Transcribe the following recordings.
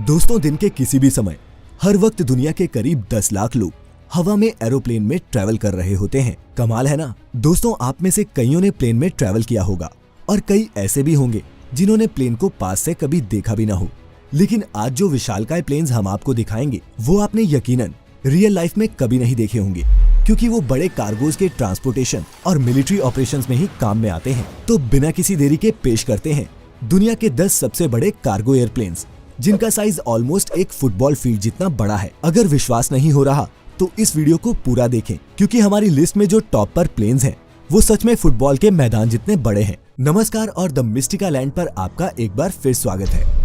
दोस्तों, दिन के किसी भी समय हर वक्त दुनिया के करीब 10 लाख लोग हवा में एरोप्लेन में ट्रैवल कर रहे होते हैं। कमाल है ना। दोस्तों, आप में से कईयों ने प्लेन में ट्रैवल किया होगा और कई ऐसे भी होंगे जिन्होंने प्लेन को पास से कभी देखा भी ना हो। लेकिन आज जो विशालकाय प्लेन्स हम आपको दिखाएंगे वो आपने यकीनन रियल लाइफ में कभी नहीं देखे होंगे, क्योंकि वो बड़े कार्गोज के ट्रांसपोर्टेशन और मिलिट्री ऑपरेशंस में ही काम में आते हैं। तो बिना किसी देरी के पेश करते हैं दुनिया के 10 सबसे बड़े कार्गो एयरप्लेन्स, जिनका साइज ऑलमोस्ट एक फुटबॉल फील्ड जितना बड़ा है। अगर विश्वास नहीं हो रहा तो इस वीडियो को पूरा देखें, क्योंकि हमारी लिस्ट में जो टॉप पर प्लेन्स हैं वो सच में फुटबॉल के मैदान जितने बड़े हैं। नमस्कार और द मिस्टिका लैंड पर आपका एक बार फिर स्वागत है।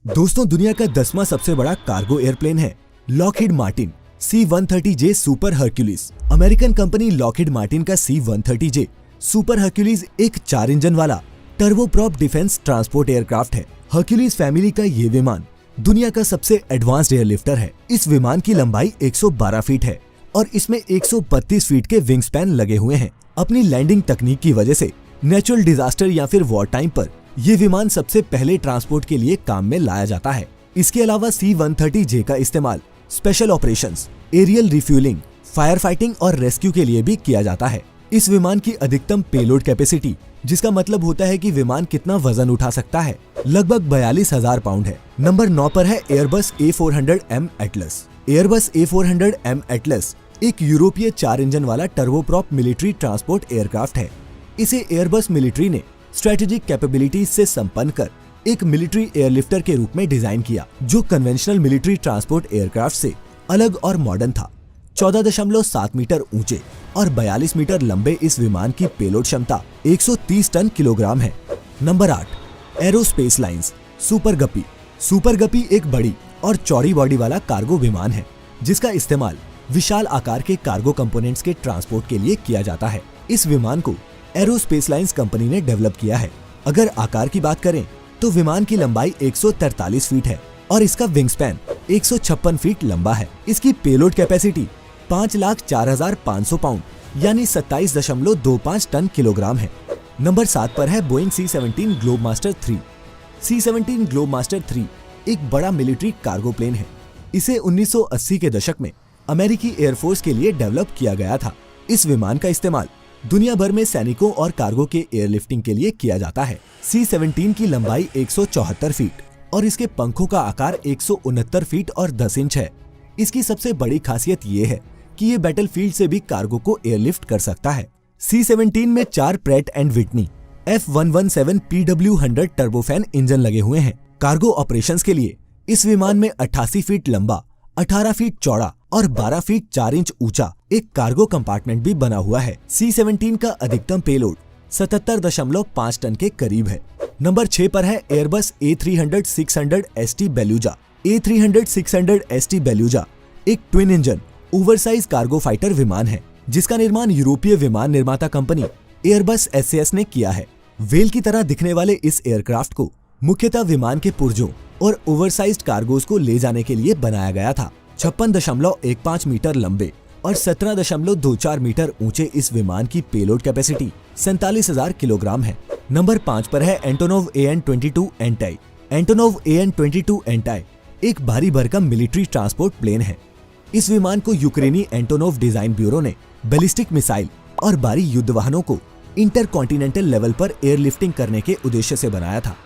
दोस्तों, दुनिया का 10वां सबसे बड़ा कार्गो एयरप्लेन है Lockheed Martin C-130J super Hercules. American company Lockheed Martin का C-130J सुपर हरक्यूलिस एक 4 इंजन वाला टर्बोप्रॉप डिफेंस ट्रांसपोर्ट एयरक्राफ्ट है। हरक्यूलिस फैमिली का ये विमान दुनिया का सबसे एडवांस्ड एयरलिफ्टर है। इस विमान की लंबाई 112 फीट है और इसमें 132 फीट के विंग स्पैन लगे हुए हैं। अपनी लैंडिंग तकनीक की वजह से नेचुरल डिजास्टर या फिर वॉर टाइम पर ये विमान सबसे पहले ट्रांसपोर्ट के लिए काम में लाया जाता है। इसके अलावा C-130J का इस्तेमाल special operations, aerial refuelling, fire fighting और रेस्क्यू के लिए भी किया जाता है। इस विमान की अधिकतम पेलोड कैपेसिटी, जिसका मतलब होता है कि विमान कितना वजन उठा सकता है, लगभग 42,000 पाउंड है। नंबर 9 पर है Airbus A400M Atlas. Airbus A400M Atlas एक यूरोपीय 4 इंजन वाला टर्बोप्रॉप मिलिट्री ट्रांसपोर्ट एयरक्राफ्ट है। इसे एयरबस मिलिट्री ने स्ट्रेटेजिक कैपेबिलिटीज से संपन्न कर एक मिलिट्री एयरलिफ्टर के रूप में डिजाइन किया, जो कन्वेंशनल मिलिट्री ट्रांसपोर्ट एयरक्राफ्ट से अलग और मॉडर्न था। 14.7 मीटर ऊंचे और 42 मीटर लंबे इस विमान की पेलोड क्षमता 130 टन किलोग्राम है। नंबर 8, एरोस्पेस लाइंस सुपर गप्पी। सुपर गप्पी एक बड़ी और चौड़ी बॉडी वाला कार्गो विमान है, जिसका इस्तेमाल विशाल आकार के कार्गो कंपोनेंट्स के ट्रांसपोर्ट के लिए किया जाता है। इस विमान को एरोस्पेस लाइंस कंपनी ने डेवलप किया है। अगर आकार की बात करें तो विमान की लंबाई 143 फीट है और इसका विंग स्पैन 156 फीट लंबा है। इसकी पेलोड कैपेसिटी 5,04,500 पाउंड यानी 27.25 टन किलोग्राम है। नंबर 7 पर है Boeing C-17 Globemaster 3। C-17 Globemaster 3 एक बड़ा मिलिट्री कार्गो प्लेन है। इसे 1980 के दशक में अमेरिकी एयरफोर्स के लिए डेवलप किया गया था। इस विमान का इस्तेमाल दुनिया भर में सैनिकों और कार्गो के एयरलिफ्टिंग के लिए किया जाता है। C-17 की लंबाई 174 फीट और इसके पंखों का आकार 169 फीट और 10 इंच है। इसकी सबसे बड़ी खासियत ये है कि ये बैटलफील्ड से भी कार्गो को एयरलिफ्ट कर सकता है। C-17 में 4 Pratt and Whitney F117 PW100 turbofan engine लगे हुए हैं। कार्गो ऑपरेशंस के लिए इस विमान में 88 फीट लंबा, 18 फीट चौड़ा और 12 फीट 4 इंच ऊंचा एक कार्गो कंपार्टमेंट भी बना हुआ है। C-17 का अधिकतम पेलोड 77.5 टन के करीब है। नंबर 6 पर है Airbus A300-600 ST बेलूजा। A300-600 ST बेलूजा एक twin engine oversize cargo fighter विमान है, जिसका निर्माण यूरोपीय विमान निर्माता कंपनी एयरबस SAS ने किया है। वेल की तरह दिखने वाले इस एयरक्राफ्ट को मुख्यतः विमान के पुर्जों और ओवरसाइज्ड कार्गोज को ले जाने के लिए बनाया गया था। 56.15 मीटर लंबे और 17.24 मीटर ऊंचे इस विमान की पेलोड कैपेसिटी 47,000 किलोग्राम है। नंबर 5 पर है Antonov AN-22 anti. Antonov AN-22 anti एक भारी भरकम मिलिट्री ट्रांसपोर्ट प्लेन है। इस विमान को यूक्रेनी एंटोनोव डिजाइन ब्यूरो ने बैलिस्टिक मिसाइल और भारी युद्ध वाहनों को इंटरकॉन्टिनेंटल लेवल पर एयरलिफ्टिंग करने के उद्देश्य से बनाया था।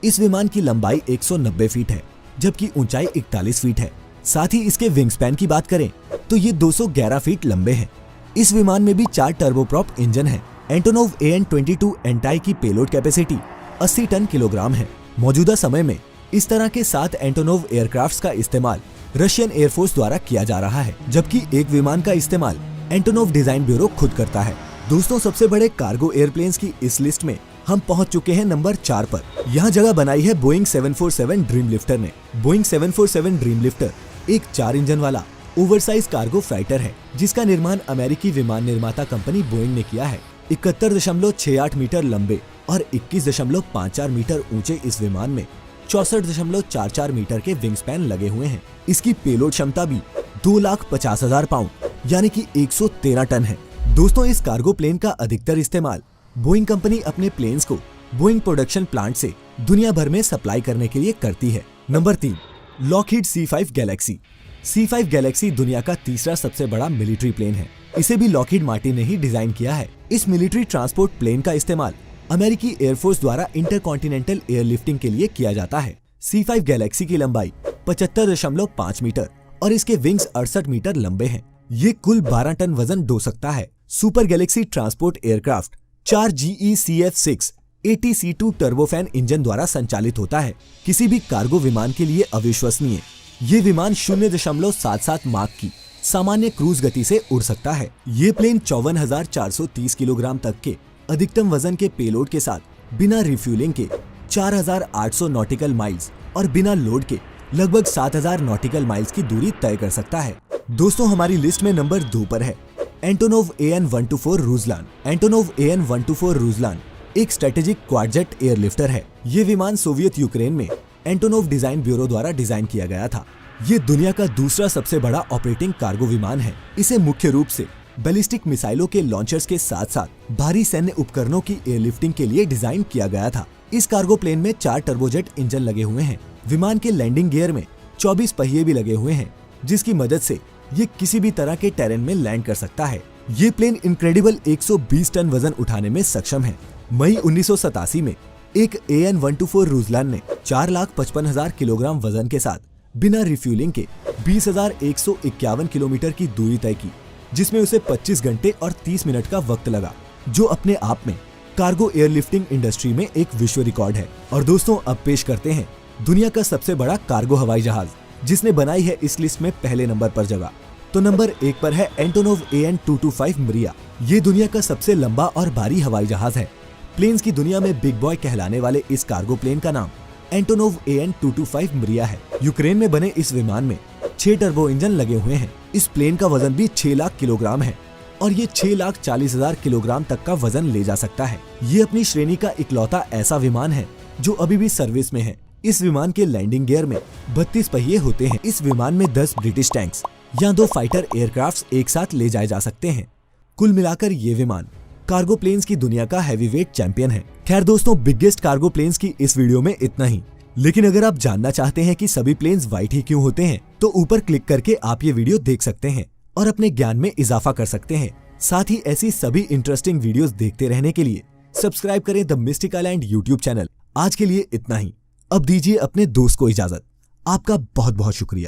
इस विमान की लंबाई 190 फीट है, जबकि ऊंचाई 41 फीट है। साथ ही इसके विंग स्पैन की बात करें तो ये 211 फीट लंबे हैं। इस विमान में भी 4 टर्बोप्रॉप इंजन हैं। एंटोनोव AN-22 एंटाई की पेलोड कैपेसिटी 80 टन किलोग्राम है। मौजूदा समय में इस तरह के 7 एंटोनोव एयरक्राफ्ट्स का इस्तेमाल रशियन एयरफोर्स द्वारा किया जा रहा है, जबकि एक विमान का इस्तेमाल एंटोनोव डिजाइन ब्यूरो खुद करता है। दोस्तों, सबसे बड़े कार्गो एयरप्लेन्स की इस लिस्ट में हम पहुंच चुके हैं नंबर 4 पर। यहाँ जगह बनाई है बोइंग 747 ड्रीम लिफ्टर ने। बोइंग 747 ड्रीम लिफ्टर एक 4 इंजन वाला ओवरसाइज कार्गो फ्राइटर है, जिसका निर्माण अमेरिकी विमान निर्माता कंपनी बोइंग ने किया है। 71.68 मीटर लंबे और 21.54 मीटर ऊंचे इस विमान में 64.44 मीटर के विंग स्पैन लगे हुए हैं। इसकी पेलोड क्षमता भी 2,50,000 पाउंड यानी कि 113 टन है। दोस्तों, इस कार्गो प्लेन का अधिकतर इस्तेमाल बोइंग कंपनी अपने प्लेन्स को बोइंग प्रोडक्शन प्लांट से दुनिया भर में सप्लाई करने के लिए करती है। Number 3, Lockheed C5 Galaxy. C5 Galaxy दुनिया का तीसरा सबसे बड़ा मिलिट्री प्लेन है। इसे भी लॉकहीड मार्टिन ने ही डिजाइन किया है। इस मिलिट्री ट्रांसपोर्ट प्लेन का इस्तेमाल अमेरिकी एयरफोर्स द्वारा इंटरकॉन्टिनेंटल एयरलिफ्टिंग के लिए किया जाता है। C5 गैलेक्सी की लंबाई 75.5 मीटर और इसके विंग्स 68 मीटर लंबे हैं। ये कुल 12 टन वजन ढो सकता है। Super Galaxy transport aircraft 4 GE CF6 ATC2 turbofan engine द्वारा संचालित होता है। किसी भी कार्गो विमान के लिए अविश्वसनीय। ये विमान 0.77 माक की सामान्य क्रूज गति से उड़ सकता है। ये प्लेन 54,430 किलोग्राम तक के अधिकतम वजन के पेलोड के साथ बिना रिफ्यूलिंग के 4,800 नॉटिकल माइल्स और बिना लोड के लगभग 7,000 नॉटिकल माइल्स की दूरी तय कर सकता है। दोस्तों, हमारी लिस्ट में नंबर 2 पर है एंटोनोव AN-124 रूजलान। एंटोनोव AN-124 रूजलान एक स्ट्रेटेजिक क्वाडजेट एयरलिफ्टर है। ये विमान सोवियत यूक्रेन में एंटोनोव डिजाइन ब्यूरो द्वारा डिजाइन किया गया था। ये दुनिया का दूसरा सबसे बड़ा ऑपरेटिंग कार्गो विमान है। इसे मुख्य रूप से बैलिस्टिक मिसाइलों के लॉन्चर्स के साथ साथ भारी सैन्य उपकरणों की एयरलिफ्टिंग के लिए डिजाइन किया गया था। इस कार्गो प्लेन में 4 टर्बोजेट इंजन लगे हुए हैं। विमान के लैंडिंग गियर में 24 पहिए भी लगे हुए हैं, जिसकी मदद से ये किसी भी तरह के टेरेन में लैंड कर सकता है। ये प्लेन इनक्रेडिबल 120 टन वजन उठाने में सक्षम है। मई 1987 में एक AN-124 रूजलान ने 4,55,000 किलोग्राम वजन के साथ बिना रिफ्यूलिंग के 20,151 किलोमीटर की दूरी तय की, जिसमें उसे 25 घंटे और 30 मिनट का वक्त लगा, जो अपने आप में कार्गो एयरलिफ्टिंग इंडस्ट्री में एक विश्व रिकॉर्ड है। और दोस्तों, अब पेश करते हैं दुनिया का सबसे बड़ा कार्गो हवाई जहाज, जिसने बनाई है इस लिस्ट में पहले नंबर पर जगह। तो नंबर 1 पर है एंटोनोव AN-225 मरिया। ये दुनिया का सबसे लंबा और भारी हवाई जहाज है। प्लेन्स की दुनिया में बिग बॉय कहलाने वाले इस कार्गो प्लेन का नाम एंटोनोव AN-225 मरिया है। यूक्रेन में बने इस विमान में 6 टर्बो इंजन लगे हुए हैं। इस प्लेन का वजन भी 6 लाख किलोग्राम है और ये 6,40,000 किलोग्राम तक का वजन ले जा सकता है। ये अपनी श्रेणी का इकलौता ऐसा विमान है जो अभी भी सर्विस में है। इस विमान के लैंडिंग गियर में 32 पहिए होते हैं। इस विमान में 10 ब्रिटिश टैंक्स या 2 फाइटर एयरक्राफ्ट्स एक साथ ले जाए जा सकते हैं। कुल मिलाकर ये विमान कार्गो प्लेन्स की दुनिया का हैवीवेट चैंपियन है। खैर दोस्तों, बिगेस्ट कार्गो प्लेन्स की इस वीडियो में इतना ही। लेकिन अगर आप जानना चाहते हैं कि सभी प्लेन्स व्हाइट ही क्यों होते हैं, तो ऊपर क्लिक करके आप ये वीडियो देख सकते हैं और अपने ज्ञान में इजाफा कर सकते हैं। साथ ही ऐसी सभी इंटरेस्टिंग वीडियोस देखते रहने के लिए सब्सक्राइब करें the mystic island YouTube channel. आज के लिए इतना ही। अब दीजिए अपने दोस्त को इजाजत। आपका बहुत बहुत शुक्रिया।